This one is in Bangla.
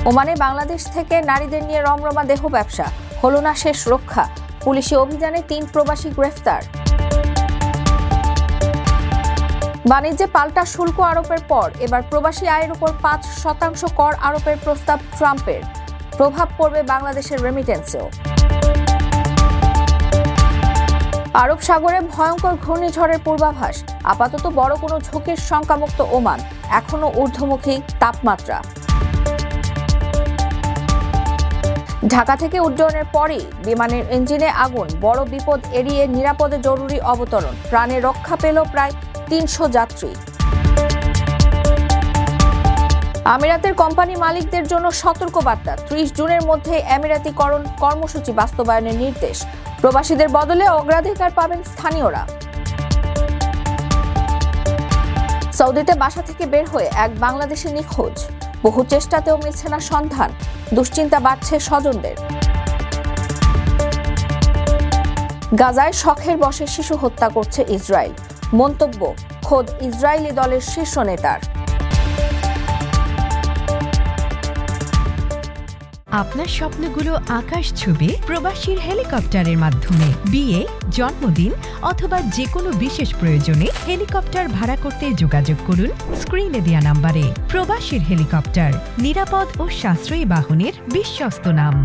ওমানে বাংলাদেশ থেকে নারীদের নিয়ে রমরমা দেহ ব্যবসা, হলো না শেষ রক্ষা। পুলিশি অভিযানে 3 প্রবাসী গ্রেফতার। বাণিজ্যে পাল্টা শুল্ক আরোপের পর এবার প্রবাসী আয়ের উপর 5% কর আরোপের প্রস্তাব ট্রাম্পের। প্রভাব পড়বে বাংলাদেশের রেমিটেন্সেও। আরব সাগরে ভয়ঙ্কর ঘূর্ণিঝড়ের পূর্বাভাস, আপাতত বড় কোনো ঝুঁকির শঙ্কামুক্ত ওমান, এখনো ঊর্ধ্বমুখী তাপমাত্রা। ঢাকা থেকে উড্ডয়নের পরই বিমানের ইঞ্জিনে আগুন, বড় বিপদ এড়িয়ে নিরাপদে জরুরি অবতরণ, প্রাণে রক্ষা পেল প্রায় 300 যাত্রী। আমিরাতের কোম্পানি মালিকদের জন্য সতর্কবার্তা, 30 জুনের মধ্যে আমিরাতিকরণ কর্মসূচি বাস্তবায়নের নির্দেশ। প্রবাসীদের বদলে অগ্রাধিকার পাবেন স্থানীয়রা। সৌদিতে বাসা থেকে বের হয়ে এক বাংলাদেশি নিখোঁজ, বহু চেষ্টাতেও মিলছে না সন্ধান, দুশ্চিন্তা বাড়ছে স্বজনদের। গাজায় শখের বশে শিশু হত্যা করছে ইসরায়েল, মন্তব্য খোদ ইসরায়েলি দলের শীর্ষ নেতার। আপনার স্বপ্নগুলো আকাশ ছুবে প্রবাসীর হেলিকপ্টারের মাধ্যমে। বিয়ে, জন্মদিন অথবা যে কোনো বিশেষ প্রয়োজনে হেলিকপ্টার ভাড়া করতে যোগাযোগ করুন স্ক্রিনে দেয়া নাম্বারে। প্রবাসীর হেলিকপ্টার, নিরাপদ ও সাশ্রয়ী বাহনের বিশ্বস্ত নাম।